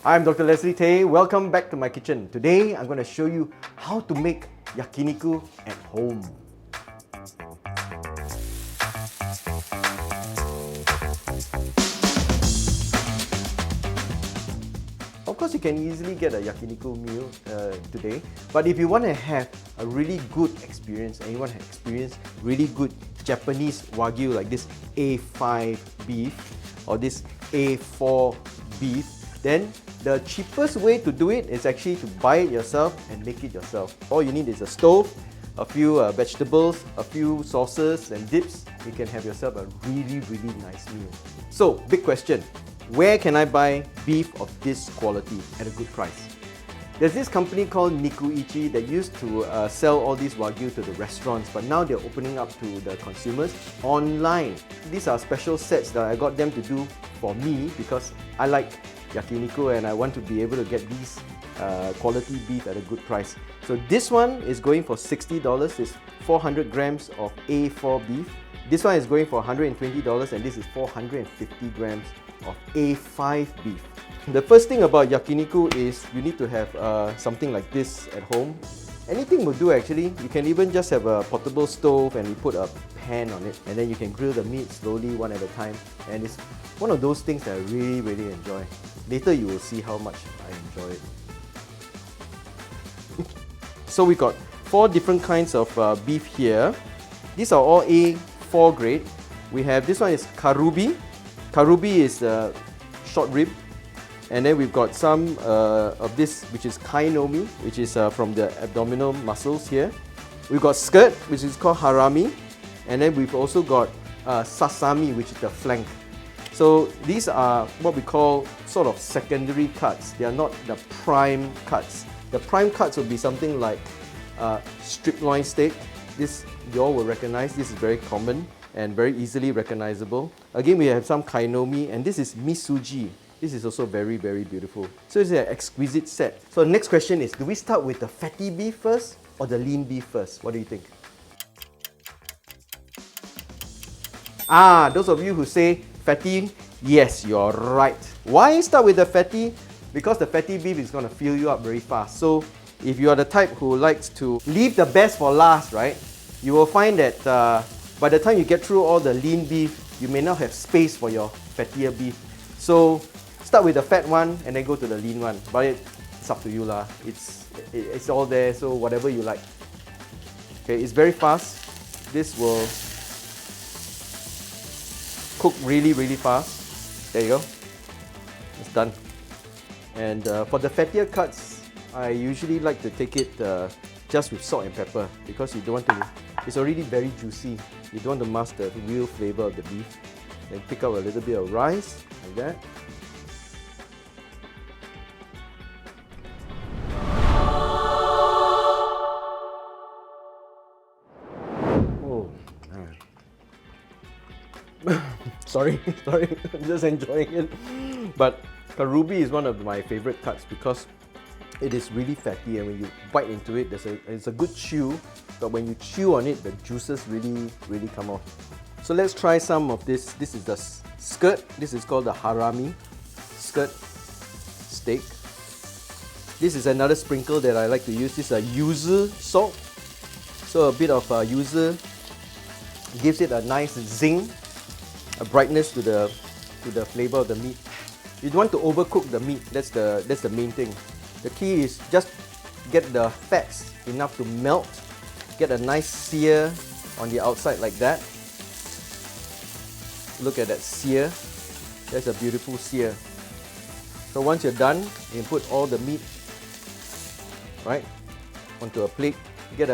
I'm Dr. Leslie Tay. Welcome back to my kitchen. Today, I'm going to show you how to make yakiniku at home. Of course, you can easily get a yakiniku meal today, but if you want to have a really good experience and you want to experience really good Japanese Wagyu like this A5 beef or this A4 beef, then the cheapest way to do it is actually to buy it yourself and make it yourself. All you need is a stove, a few vegetables, a few sauces and dips. You can have yourself a really nice meal. So, big question. Where can I buy beef of this quality at a good price? There's this company called Nikuichi that used to sell all these Wagyu to the restaurants, but now they're opening up to the consumers online. These are special sets that I got them to do for me because I like yakiniku and I want to be able to get these quality beef at a good price. So this one is going for $60. It's 400 grams of A4 beef. This one is going for $120 and this is 450 grams of A5 beef. The first thing about yakiniku is you need to have something like this at home. Anything will do actually. You can even just have a portable stove and you put a pan on it and then you can grill the meat slowly one at a time, and it's one of those things that I really enjoy. Later you will see how much I enjoy it. So we got 4 different kinds of beef here. These are all A4 grade. We have this one is karubi. Karubi is short rib. And then we've got some of this, which is Kainomi, which is from the abdominal muscles here. We've got skirt, which is called Harami. And then we've also got sasami, which is the flank. So these are what we call sort of secondary cuts. They are not the prime cuts. The prime cuts will be something like Sirloin Steak. This you all will recognize. This is very common and very easily recognizable. Again, we have some Kainomi, and this is Misuji. This is also very beautiful. So it's an exquisite set. So the next question is, do we start with the fatty beef first or the lean beef first? What do you think? Those of you who say fatty, yes, you're right. Why start with the fatty? Because the fatty beef is going to fill you up very fast. So if you are the type who likes to leave the best for last, right, you will find that by the time you get through all the lean beef, you may not have space for your fattier beef. So start with the fat one and then go to the lean one. But it's up to you lah. It's all there, so whatever you like. Okay, it's very fast. This will cook really fast. There you go. It's done. And for the fattier cuts, I usually like to take it just with salt and pepper because you don't want to. It's already very juicy. You don't want to mask the real flavor of the beef. Then pick up a little bit of rice like that. sorry, I'm just enjoying it. But karubi is one of my favorite cuts because it is really fatty, and when you bite into it, it's a good chew, but when you chew on it, the juices really come off. So let's try some of this. This is the skirt. This is called the Harami skirt steak. This is another sprinkle that I like to use. This is a yuzu salt. So a bit of yuzu gives it a nice zing, a brightness to the flavor of the meat. You don't want to overcook the meat. That's the main thing. The key is just get the fats enough to melt, get a nice sear on the outside like that. Look at that sear. That's a beautiful sear. So once you're done, you can put all the meat right onto a plate. Get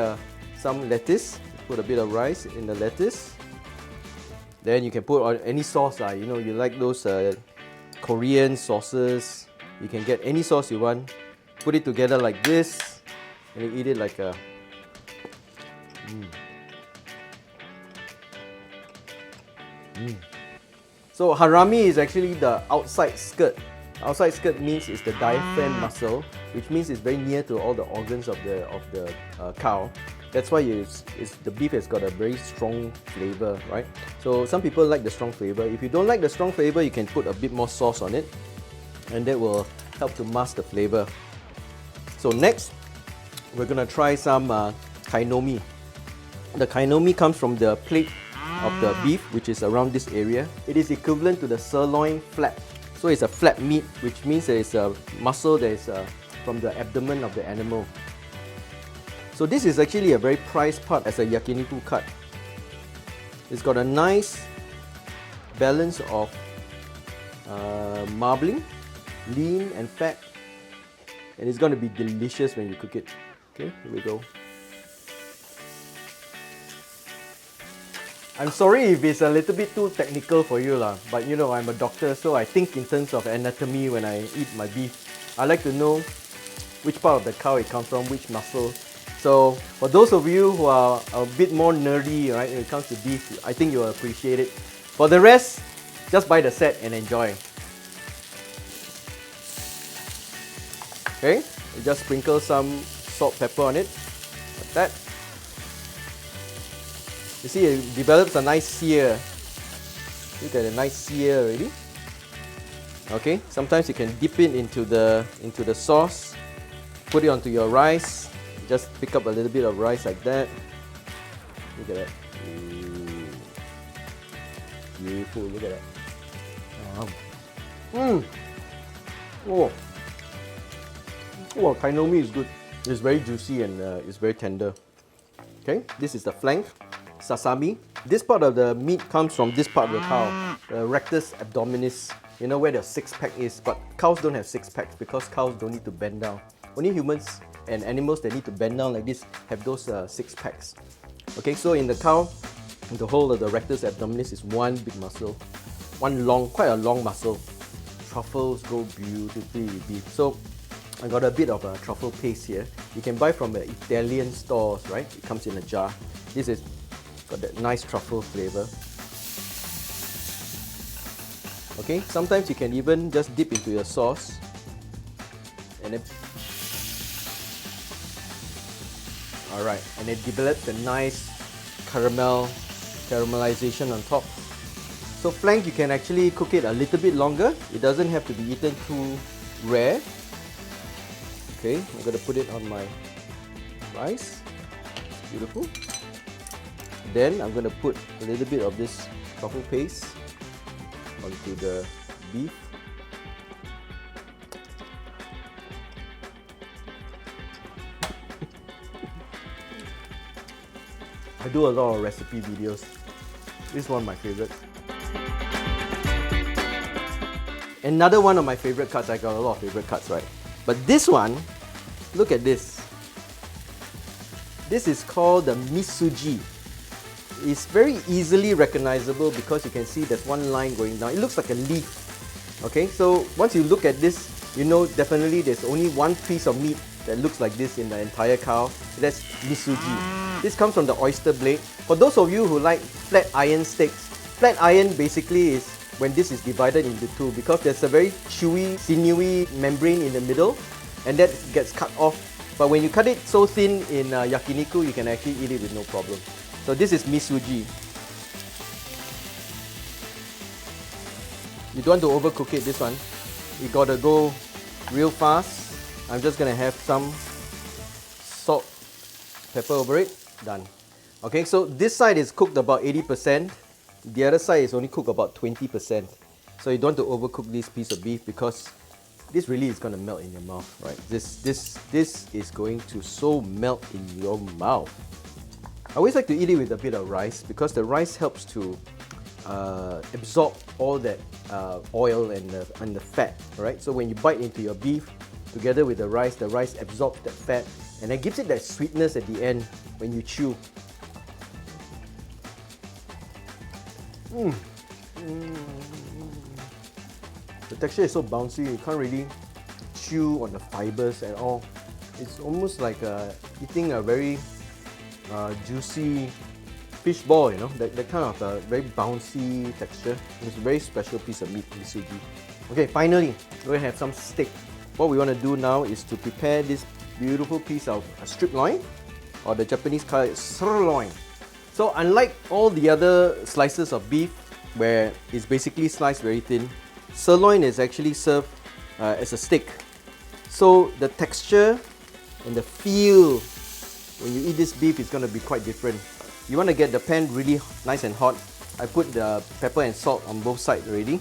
some lettuce. Put a bit of rice in the lettuce. Then you can put on any sauce. You know, you like those Korean sauces. You can get any sauce you want. Put it together like this, and you eat it like a. So harami is actually the outside skirt. Outside skirt means it's the diaphragm muscle, which means it's very near to all the organs of the cow. That's why the beef has got a very strong flavor, right? So some people like the strong flavor. If you don't like the strong flavor, you can put a bit more sauce on it, and that will help to mask the flavor. So next, we're gonna try some Kainomi. The Kainomi comes from the plate of the beef, which is around this area. It is equivalent to the sirloin flap. So it's a flap meat, which means there is a muscle that is from the abdomen of the animal. So this is actually a very prized part as a yakiniku cut. It's got a nice balance of marbling, lean and fat, and it's going to be delicious when you cook it. Okay, here we go. I'm sorry if it's a little bit too technical for you lah, but you know, I'm a doctor, so I think in terms of anatomy when I eat my beef. I like to know which part of the cow it comes from, which muscle. So for those of you who are a bit more nerdy, right, when it comes to beef, I think you'll appreciate it. For the rest, just buy the set and enjoy. Okay, you just sprinkle some salt, pepper on it, like that. You see, it develops a nice sear. Look at the nice sear already. Okay, sometimes you can dip it into the sauce, put it onto your rice. Just pick up a little bit of rice like that. Look at that. Ooh. Beautiful, look at that. Oh, Kainomi is good. It's very juicy and it's very tender. Okay, this is the flank. Sasami. This part of the meat comes from this part of the cow, the rectus abdominis. You know where the six-pack is, but cows don't have six-packs because cows don't need to bend down. Only humans and animals that need to bend down like this have those six-packs. Okay, so in the cow, the whole of the rectus abdominis is one big muscle, quite a long muscle. Truffles go beautifully with beef. So I got a bit of a truffle paste here. You can buy from the Italian stores, right? It comes in a jar. This is got that nice truffle flavor. Okay, sometimes you can even just dip into your sauce and then alright, and it develops a nice caramelization on top. So flank, you can actually cook it a little bit longer. It doesn't have to be eaten too rare. Okay, I'm gonna put it on my rice. Beautiful. Then I'm gonna put a little bit of this truffle paste onto the beef. I do a lot of recipe videos. This is one of my favorites. Another one of my favorite cuts. I got a lot of favorite cuts, right? But this one, look at this. This is called the Misuji. It's very easily recognizable because you can see there's one line going down. It looks like a leaf. Okay, so once you look at this, you know definitely there's only one piece of meat that looks like this in the entire cow. That's Misuji. This comes from the oyster blade. For those of you who like flat iron steaks, flat iron basically is when this is divided into two because there's a very chewy, sinewy membrane in the middle and that gets cut off. But when you cut it so thin in yakiniku, you can actually eat it with no problem. So this is Misuji. You don't want to overcook it, this one. You gotta go real fast. I'm just gonna have some salt, pepper over it, done. Okay, so this side is cooked about 80%. The other side is only cooked about 20%. So you don't want to overcook this piece of beef because this really is gonna melt in your mouth, right? This is going to so melt in your mouth. I always like to eat it with a bit of rice because the rice helps to absorb all that oil and the fat, right? So when you bite into your beef together with the rice absorbs that fat and it gives it that sweetness at the end when you chew. The texture is so bouncy, you can't really chew on the fibers at all. It's almost like eating a very juicy fish ball, you know, that kind of very bouncy texture. It's a very special piece of meat, Misuji. Okay, finally, we have some steak. What we want to do now is to prepare this beautiful piece of strip loin, or the Japanese call it sirloin. So unlike all the other slices of beef, where it's basically sliced very thin, sirloin is actually served as a steak. So the texture and the feel when you eat this beef is going to be quite different. You want to get the pan really nice and hot. I put the pepper and salt on both sides already.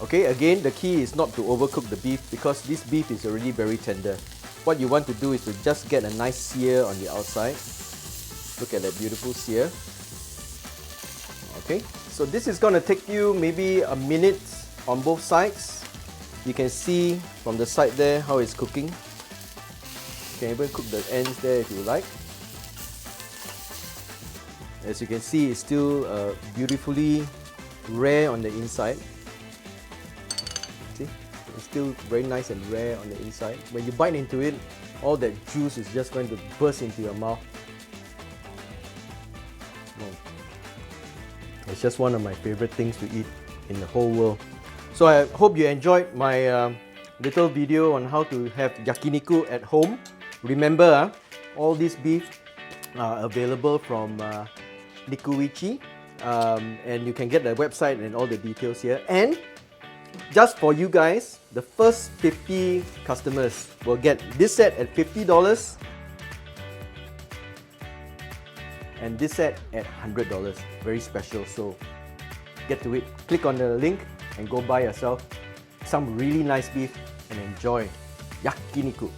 Okay, again, the key is not to overcook the beef because this beef is already very tender. What you want to do is to just get a nice sear on the outside. Look at that beautiful sear. Okay, so this is going to take you maybe a minute on both sides. You can see from the side there how it's cooking. You can even cook the ends there if you like. As you can see, it's still beautifully rare on the inside. See? It's still very nice and rare on the inside. When you bite into it, all that juice is just going to burst into your mouth. It's just one of my favorite things to eat in the whole world. So I hope you enjoyed my little video on how to have yakiniku at home. Remember, all this beef are available from Nikuichi, and you can get the website and all the details here. And just for you guys, the first 50 customers will get this set at $50 and this set at $100. Very special, so get to it. Click on the link and go buy yourself some really nice beef and enjoy yakiniku.